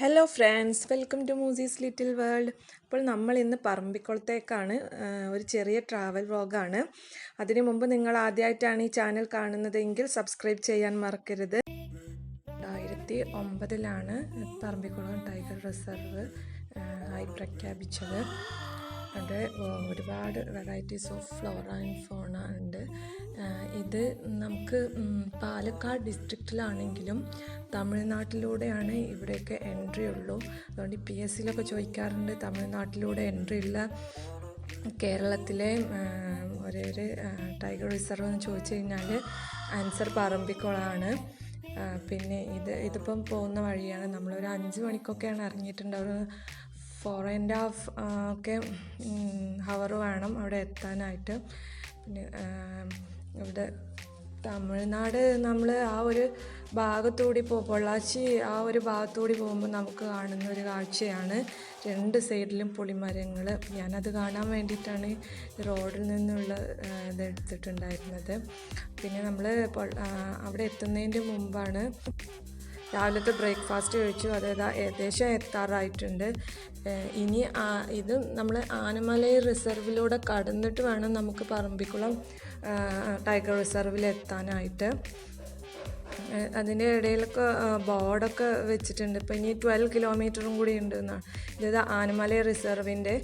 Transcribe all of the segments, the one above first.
Hello friends, welcome to മൂസീസ് little world. അപ്പോൾ നമ്മൾ ഇന്ന് പറമ്പിക്കുളത്തേക്കാണ്. ഒരു ചെറിയ ട്രാവൽ വ്ളോഗാണ്. അതിനു മുമ്പ് നിങ്ങൾ ആദ്യമായിട്ടാണ് ഈ ചാനൽ കാണുന്നതെങ്കിൽ സബ്സ്ക്രൈബ് ചെയ്യാൻ മറക്കരുത്. 2009 പറമ്പിക്കുളം ടൈഗർ റിസർവ് ആയി പ്രഖ്യാപിച്ചത്. അത് ഒരുപാട് വെറൈറ്റീസ് ഓഫ് ഫ്ലോറ ആൻഡ് ഫോണ ഉണ്ട്. ഇത് നമുക്ക് പാലക്കാട് ഡിസ്ട്രിക്റ്റിലാണെങ്കിലും തമിഴ്നാട്ടിലൂടെയാണ് ഇവിടെയൊക്കെ എൻട്രി ഉള്ളൂ. അതുകൊണ്ട് PSCയിലൊക്കെ ചോദിക്കാറുണ്ട്, തമിഴ്നാട്ടിലൂടെ എൻട്രി ഇല്ല, കേരളത്തിലെ ഒരേ ടൈഗർ റിസർവ് എന്ന് ചോദിച്ചു കഴിഞ്ഞാൽ ആൻസർ പറമ്പിക്കുളമാണ്. പിന്നെ ഇതിപ്പം പോകുന്ന വഴിയാണ്. നമ്മളൊരു 5 മണിക്കൊക്കെയാണ് ഇറങ്ങിയിട്ടുണ്ടാവുക. 4.5 ഒക്കെ ഹവർ വേണം അവിടെ എത്താനായിട്ട്. പിന്നെ ഇവിടെ തമിഴ്നാട് നമ്മൾ ആ ഒരു ഭാഗത്തൂടി പൊള്ളാച്ചി ആ ഒരു ഭാഗത്തൂടി പോകുമ്പോൾ നമുക്ക് കാണുന്ന ഒരു കാഴ്ചയാണ് 2 സൈഡിലും പുളിമരങ്ങൾ. ഞാനത് കാണാൻ വേണ്ടിയിട്ടാണ് റോഡിൽ നിന്നുള്ള ഇതെടുത്തിട്ടുണ്ടായിരുന്നത്. പിന്നെ നമ്മൾ അവിടെ എത്തുന്നതിൻ്റെ മുമ്പാണ് രാവിലത്തെ ബ്രേക്ക്ഫാസ്റ്റ് കഴിച്ചു. അതായത് ഏകദേശം എത്താറായിട്ടുണ്ട്. ഇനി ഇത് നമ്മൾ ആനമലൈ റിസർവിലൂടെ കടന്നിട്ട് വേണം നമുക്ക് പറമ്പിക്കുളം ടൈഗർ റിസർവിൽ എത്താനായിട്ട്. അതിൻ്റെ ഇടയിലൊക്കെ ബോർഡൊക്കെ വെച്ചിട്ടുണ്ട്. ഇപ്പം ഇനി 12 കിലോമീറ്ററും കൂടി ഉണ്ട് എന്നാണ്. ഇത് ആനമലൈ റിസർവിൻ്റെ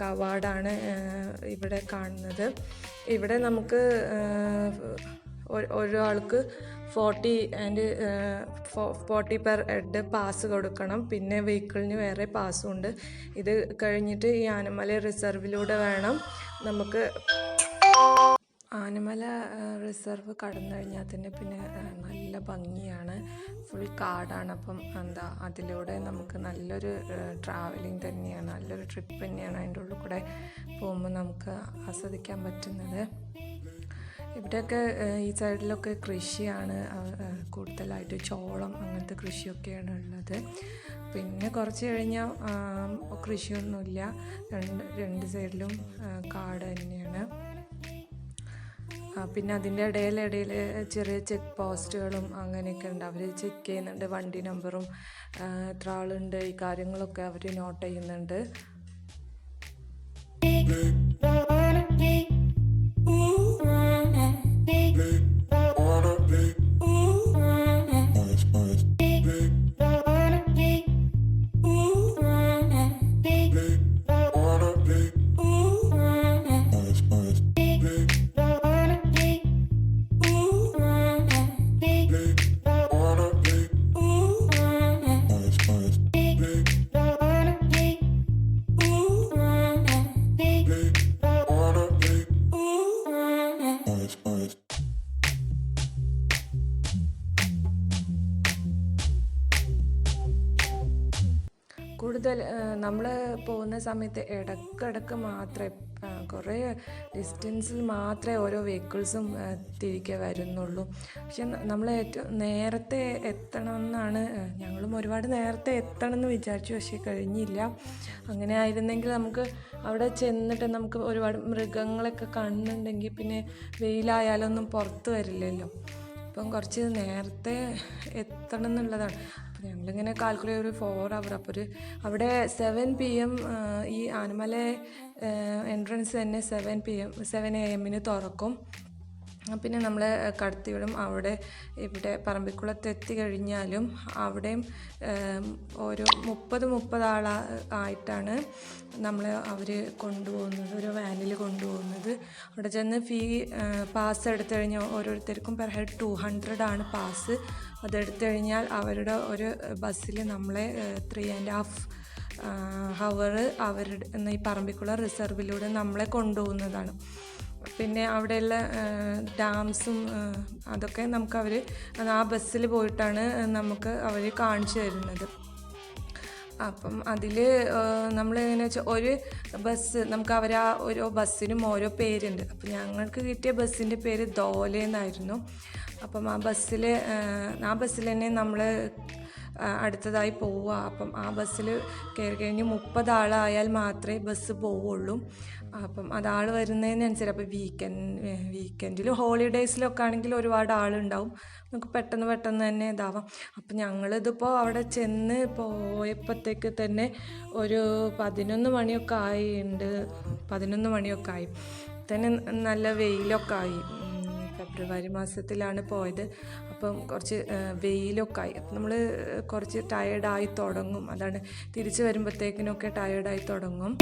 കവാടാണ് ഇവിടെ കാണുന്നത്. ഇവിടെ നമുക്ക് ഒരാൾക്ക് 40 പെർ ഹെഡ് പാസ് കൊടുക്കണം. പിന്നെ വെഹിക്കിളിന് വേറെ പാസ്സും ഉണ്ട്. ഇത് കഴിഞ്ഞിട്ട് ഈ ആനമല റിസർവിലൂടെ വേണം നമുക്ക്. ആനമല റിസർവ് കടന്നു കഴിഞ്ഞാൽ തന്നെ പിന്നെ നല്ല ഭംഗിയാണ്, ഫുൾ കാടാണ്. അപ്പം അതിലൂടെ നമുക്ക് നല്ലൊരു ട്രാവലിംഗ് തന്നെയാണ്, നല്ലൊരു ട്രിപ്പ് തന്നെയാണ്. അതിൻ്റെ ഉള്ളിൽ കൂടെ പോകുമ്പോൾ നമുക്ക് ആസ്വദിക്കാൻ പറ്റുന്നത്. ഇവിടെയൊക്കെ ഈ സൈഡിലൊക്കെ കൃഷിയാണ് കൂടുതലായിട്ട്, ചോളം അങ്ങനത്തെ കൃഷിയൊക്കെയാണ് ഉള്ളത്. പിന്നെ കുറച്ച് കഴിഞ്ഞാൽ കൃഷിയൊന്നുമില്ല, രണ്ട് സൈഡിലും കാട് തന്നെയാണ്. പിന്നെ അതിൻ്റെ ഇടയിൽ ചെറിയ ചെക്ക് പോസ്റ്റുകളും അങ്ങനെയൊക്കെ ഉണ്ട്. അവർ ചെക്ക് ചെയ്യുന്നുണ്ട്, വണ്ടി നമ്പറും എത്ര ആളുണ്ട് ഈ കാര്യങ്ങളൊക്കെ അവർ നോട്ട് ചെയ്യുന്നുണ്ട്. കൂടുതൽ നമ്മൾ പോകുന്ന സമയത്ത് ഇടയ്ക്കിടയ്ക്ക് മാത്രമേ, കുറേ ഡിസ്റ്റൻസിൽ മാത്രമേ ഓരോ വെഹിക്കിൾസും തിരികെ വരുന്നുള്ളൂ. പക്ഷെ നമ്മൾ ഏറ്റവും നേരത്തെ എത്തണമെന്നാണ്, ഞങ്ങളും ഒരുപാട് നേരത്തെ എത്തണമെന്ന് വിചാരിച്ചു, പക്ഷേ കഴിഞ്ഞില്ല. അങ്ങനെ ആയിരുന്നെങ്കിൽ നമുക്ക് അവിടെ ചെന്നിട്ട് നമുക്ക് ഒരുപാട് മൃഗങ്ങളൊക്കെ കാണുന്നുണ്ടെങ്കിൽ പിന്നെ വെയിലായാലൊന്നും പുറത്ത് വരില്ലല്ലോ. അപ്പം കുറച്ച് നേരത്തെ എത്തണം എന്നുള്ളതാണ്. അപ്പോൾ ഞങ്ങളിങ്ങനെ കാൽക്കുലേറ്റ് ഒരു 4 അവർ. അപ്പോൾ അവിടെ 7 PM ഈ ആനമല എൻട്രൻസ് തന്നെ 7 AM തുറക്കും. പിന്നെ നമ്മൾ കടത്തിവിടും. ഇവിടെ പറമ്പിക്കുളത്ത് എത്തിക്കഴിഞ്ഞാലും അവിടെയും ഒരു 30 ആയിട്ടാണ് അവർ കൊണ്ടുപോകുന്നത്, ഒരു വാനിൽ കൊണ്ടുപോകുന്നത്. അവിടെ ചെന്ന് പാസ് എടുത്തു കഴിഞ്ഞാൽ ഓരോരുത്തർക്കും പെർ ഹെഡ് 200 ആണ് പാസ്. അതെടുത്തു കഴിഞ്ഞാൽ അവരുടെ ഒരു ബസ്സിൽ നമ്മളെ 3.5 ഹവർ ഈ പറമ്പിക്കുളം റിസർവിലൂടെ നമ്മളെ കൊണ്ടുപോകുന്നതാണ്. പിന്നെ അവിടെയുള്ള ഡാംസും അതൊക്കെ നമുക്ക് ആ ബസ്സിൽ പോയിട്ടാണ് നമുക്ക് അവർ കാണിച്ചു തരുന്നത്. അപ്പം അതിൽ നമ്മൾ എങ്ങനെയാ വെച്ചാൽ ഒരു ബസ് നമുക്ക് ആ ഓരോ ബസ്സിനും ഓരോ പേരുണ്ട്. അപ്പം ഞങ്ങൾക്ക് കിട്ടിയ ബസ്സിൻ്റെ പേര് ധോലെ എന്നായിരുന്നു. അപ്പം ആ ബസ്സിൽ തന്നെ നമ്മൾ അടുത്തതായി പോവുക. അപ്പം ആ ബസ്സിൽ കയറി കഴിഞ്ഞ് 30 ആളായാൽ മാത്രമേ ബസ് പോവുള്ളൂ. അപ്പം അതാൾ വരുന്നതിനനുസരിച്ച് അപ്പോൾ വീക്കെൻഡിലും ഹോളിഡേയ്സിലൊക്കെ ആണെങ്കിൽ ഒരുപാട് ആളുണ്ടാവും, നമുക്ക് പെട്ടെന്ന് തന്നെ ഇതാവാം. അപ്പം ഞങ്ങളിതിപ്പോൾ അവിടെ ചെന്ന് പോയപ്പോഴത്തേക്ക് തന്നെ ഒരു 11 മണിയൊക്കെ ആയിട്ടുണ്ട്. 11 മണിയൊക്കെ ആയി തന്നെ, നല്ല വെയിലൊക്കെ ആയി. ഫെബ്രുവരി മാസത്തിലാണ് പോയത്. അപ്പം കുറച്ച് വെയിലൊക്കെ ആയി. അപ്പം നമ്മൾ കുറച്ച് ടയേർഡായി തുടങ്ങും. അതാണ് തിരിച്ച് വരുമ്പോഴത്തേക്കിനൊക്കെ ടയേർഡായി തുടങ്ങും.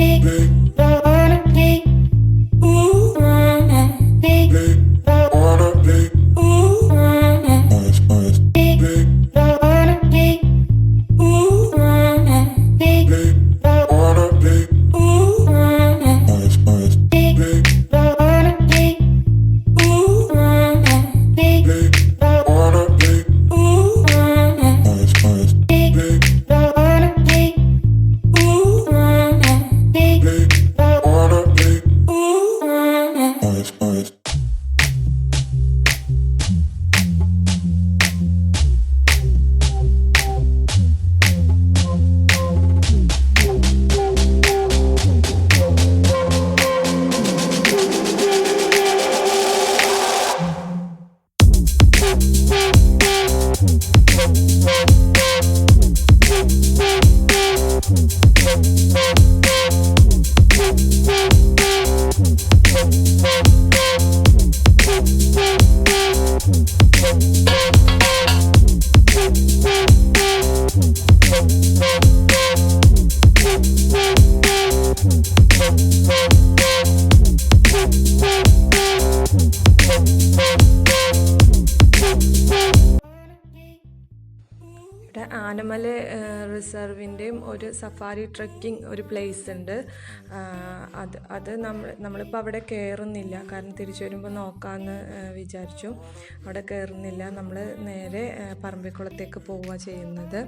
ഇവിടെ ആനമല റിസർവിൻ്റെയും ഒരു സഫാരി ട്രെക്കിംഗ് ഒരു പ്ലേസ് ഉണ്ട്. അത് നമ്മളിപ്പോൾ അവിടെ കയറുന്നില്ല, കാരണം തിരിച്ചു വരുമ്പോൾ നോക്കാമെന്ന് വിചാരിച്ചു. അവിടെ കയറുന്നില്ല, നമ്മൾ നേരെ പറമ്പിക്കുളത്തേക്ക് പോവുക ചെയ്യുന്നത്.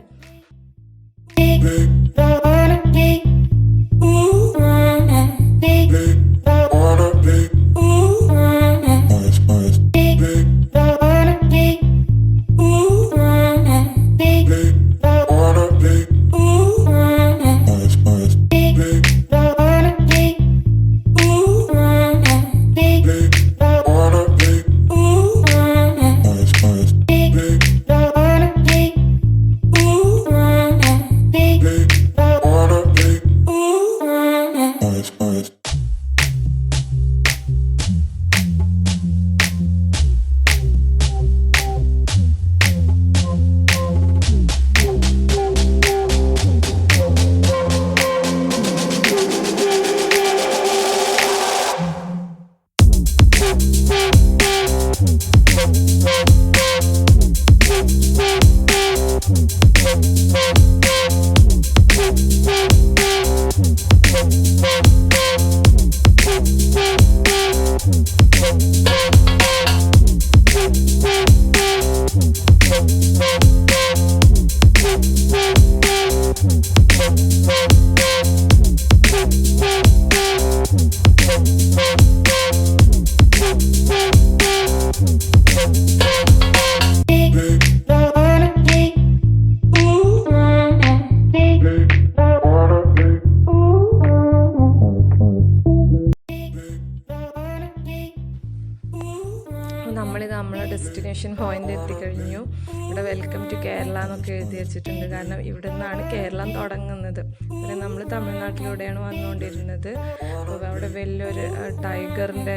നമ്മളെ ഡെസ്റ്റിനേഷൻ പോയിന്റ് എത്തിക്കഴിഞ്ഞു. ഇവിടെ വെൽക്കം ടു കേരള എന്നൊക്കെ എഴുതി വെച്ചിട്ടുണ്ട്, കാരണം ഇവിടെ നിന്നാണ് കേരളം തുടങ്ങുന്നത്. പിന്നെ നമ്മൾ തമിഴ്നാട്ടിലൂടെയാണ് വന്നുകൊണ്ടിരുന്നത്. അപ്പോൾ അവിടെ വലിയൊരു ടൈഗറിൻ്റെ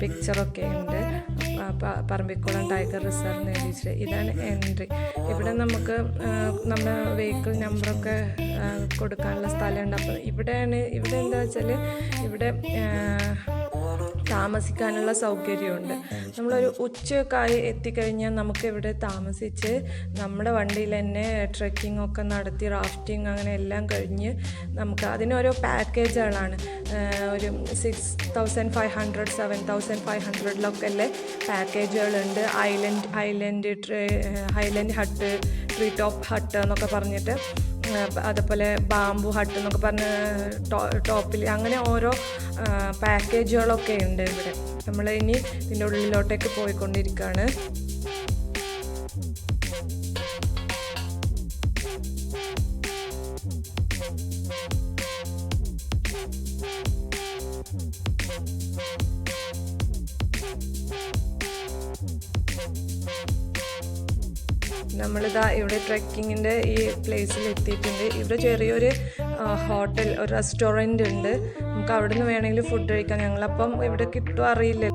പിക്ചറൊക്കെ ഉണ്ട്. പറമ്പിക്കുളം ടൈഗർ റിസർവ് എന്ന് എഴുതിയിട്ട് ഇതാണ് എൻട്രി. ഇവിടെ നമുക്ക് നമ്മുടെ വെഹിക്കിൾ നമ്പറൊക്കെ കൊടുക്കാനുള്ള സ്ഥലമുണ്ട്. അപ്പോൾ ഇവിടെ എന്താ വെച്ചാൽ ഇവിടെ താമസിക്കാനുള്ള സൗകര്യമുണ്ട്. നമ്മളൊരു ഉച്ചയൊക്കെ ആയി എത്തിക്കഴിഞ്ഞാൽ നമുക്ക് ഇവിടെ താമസിച്ച് നമ്മുടെ വണ്ടിയിൽ തന്നെ ട്രെക്കിംഗ് ഒക്കെ നടത്തി റാഫ്റ്റിംഗ് അങ്ങനെ എല്ലാം കഴിഞ്ഞ് നമുക്ക് അതിനോരോ പാക്കേജുകളാണ്. ഒരു 6500 7500 അല്ലേ പാക്കേജുകളുണ്ട്. Highland hut, tree top hut എന്നൊക്കെ പറഞ്ഞിട്ട്, അതുപോലെ ബാംബു ഹട്ട് എന്നൊക്കെ പറഞ്ഞ് ടോപ്പിൽ അങ്ങനെ ഓരോ പാക്കേജുകളൊക്കെ ഉണ്ട് ഇവിടെ. നമ്മൾ ഇനി ഇതിൻ്റെ ഉള്ളിലോട്ടേക്ക് പോയിക്കൊണ്ടിരിക്കുകയാണ്. നമ്മളിതാ ഇവിടെ ട്രെക്കിങ്ങിൻ്റെ ഈ പ്ലേസിൽ എത്തിയിട്ടുണ്ട്. ഇവിടെ ചെറിയൊരു ഹോട്ടൽ, ഒരു റെസ്റ്റോറൻറ്റ് ഉണ്ട്. നമുക്ക് അവിടെ നിന്ന് വേണമെങ്കിൽ ഫുഡ് കഴിക്കാം. ഞങ്ങളപ്പം ഇവിടെ കിട്ടുമോ അറിയില്ല.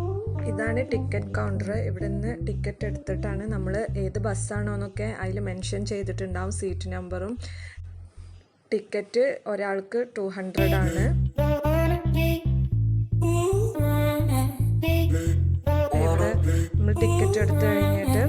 ഇതാണ് ടിക്കറ്റ് കൗണ്ടർ. ഇവിടെ നിന്ന് ടിക്കറ്റ് എടുത്തിട്ടാണ് നമ്മൾ ഏത് ബസ്സാണോ എന്നൊക്കെ അതിൽ മെൻഷൻ ചെയ്തിട്ടുണ്ടാവും, സീറ്റ് നമ്പറും. ടിക്കറ്റ് ഒരാൾക്ക് 200 ആണ്. ഇവിടെ നമ്മൾ ടിക്കറ്റ് എടുത്തു കഴിഞ്ഞിട്ട്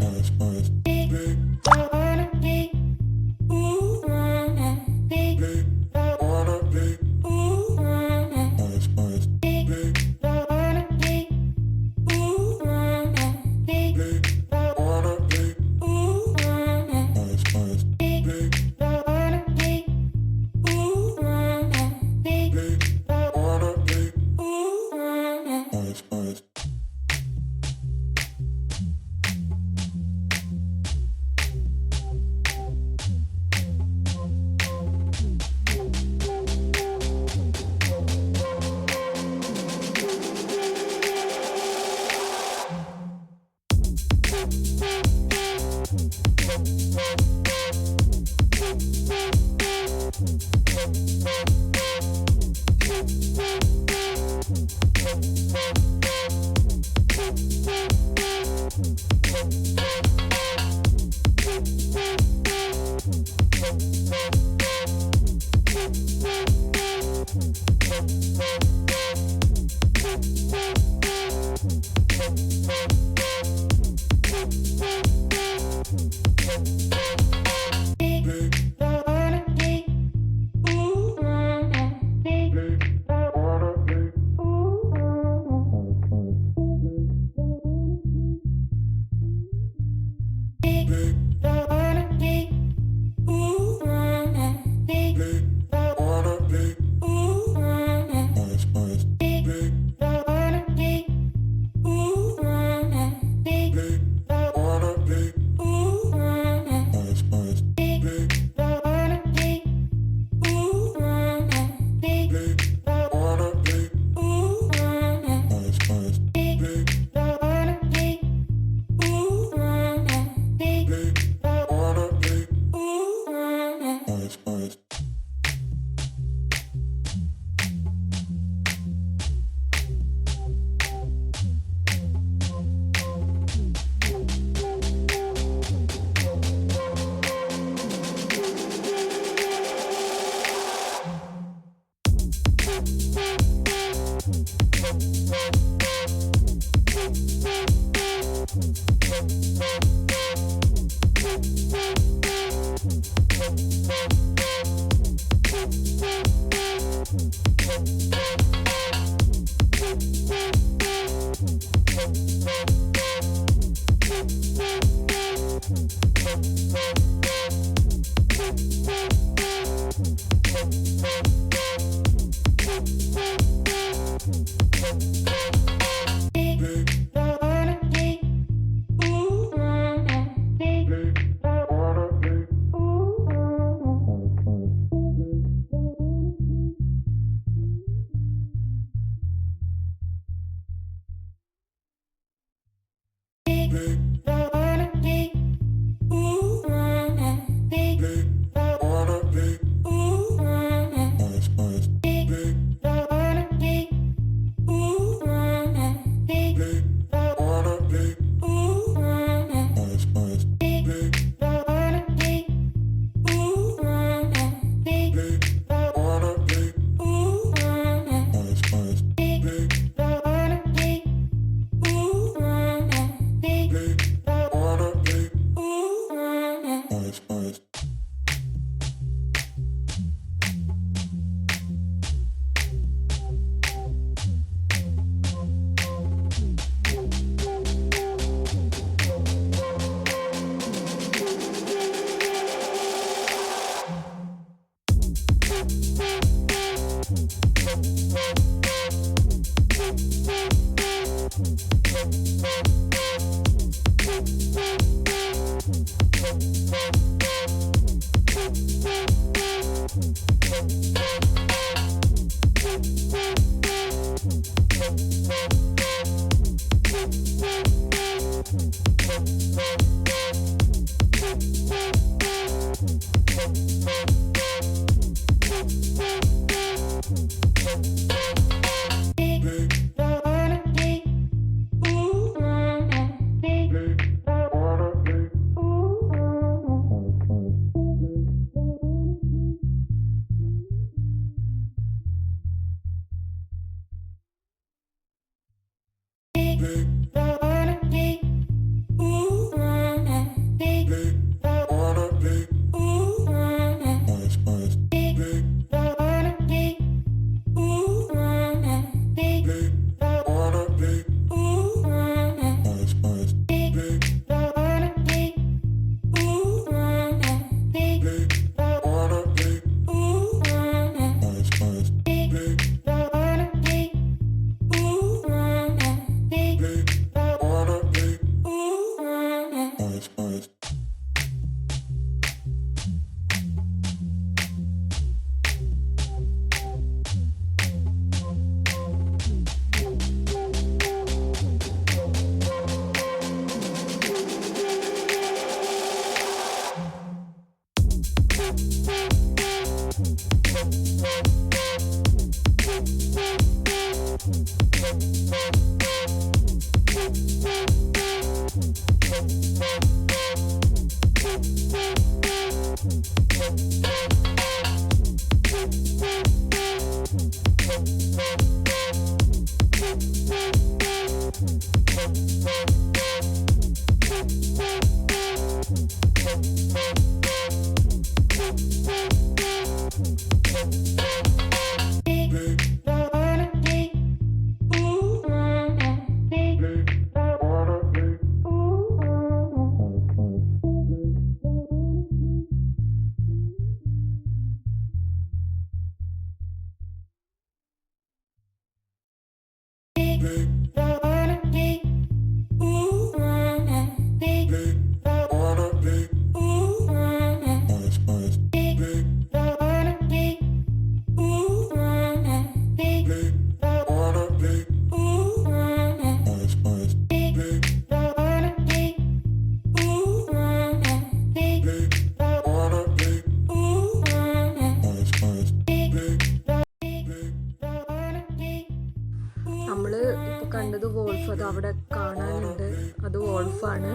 നമ്മൾ ഇപ്പോൾ കണ്ടത് വോൾഫ്, അത് അവിടെ കാണാനുണ്ട്, അത് വോൾഫാണ്.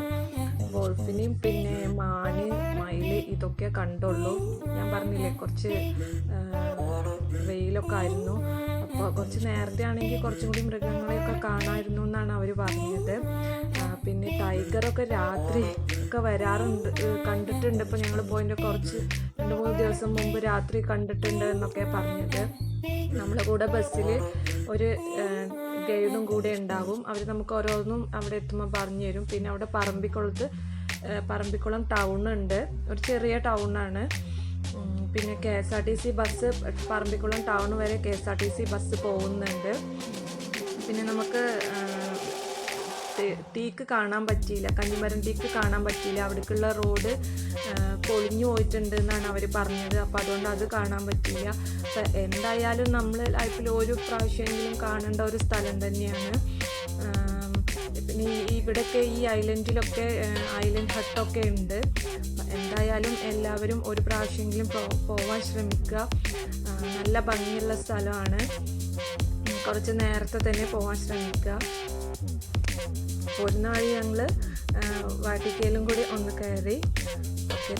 വോൾഫിനെയും പിന്നെ മാന്, മയില് ഇതൊക്കെ കണ്ടുള്ളൂ. ഞാൻ പറഞ്ഞില്ലേ കുറച്ച് വെയിലൊക്കെ ആയിരുന്നു, അപ്പോൾ കുറച്ച് നേരത്തെ ആണെങ്കിൽ കുറച്ചും കൂടി മൃഗങ്ങളെയൊക്കെ കാണാമായിരുന്നു എന്നാണ് അവർ പറഞ്ഞത്. പിന്നെ ടൈഗറൊക്കെ രാത്രി ഒക്കെ വരാറുണ്ട്, കണ്ടിട്ടുണ്ട്. ഇപ്പോൾ ഞങ്ങൾ പോയിൻ്റെ കുറച്ച് 2-3 ദിവസം മുമ്പ് രാത്രി കണ്ടിട്ടുണ്ട് എന്നൊക്കെ പറഞ്ഞത്. നമ്മളെ കൂടെ ബസ്സിൽ ഒരു ഗൈഡും കൂടെ ഉണ്ടാകും. അവർ നമുക്ക് ഓരോന്നും അവിടെ എത്തുമ്പോൾ പറഞ്ഞു തരും. പിന്നെ അവിടെ പറമ്പിക്കുളം ടൗൺ ഉണ്ട്, ഒരു ചെറിയ ടൗണാണ്. പിന്നെ KSRTC ബസ് പറമ്പിക്കുളം ടൗൺ വരെ KSRTC ബസ് പോകുന്നുണ്ട്. പിന്നെ നമുക്ക് ടീക്ക് കാണാൻ പറ്റിയില്ല, കഞ്ഞിമരം ടീക്ക് കാണാൻ പറ്റിയില്ല. അവിടേക്കുള്ള റോഡ് പൊളിഞ്ഞു പോയിട്ടുണ്ട് എന്നാണ് അവർ പറഞ്ഞത്. അപ്പോൾ അതുകൊണ്ട് അത് കാണാൻ പറ്റില്ല. എന്തായാലും നമ്മൾ ലൈഫിൽ ഒരു പ്രാവശ്യമെങ്കിലും കാണേണ്ട ഒരു സ്ഥലം തന്നെയാണ്. പിന്നെ ഇവിടെയൊക്കെ ഈ ഐലൻഡിലൊക്കെ ഐലൻഡ് ഹട്ടൊക്കെ ഉണ്ട്. എന്തായാലും എല്ലാവരും ഒരു പ്രാവശ്യമെങ്കിലും പോവാൻ ശ്രമിക്കുക. നല്ല ഭംഗിയുള്ള സ്ഥലമാണ്. കുറച്ച് നേരത്തെ തന്നെ പോകാൻ ശ്രമിക്കുക. പോരുന്ന വഴി ഞങ്ങൾ വാട്ടിക്കയിലും കൂടി ഒന്ന് കയറി. ഓക്കെ.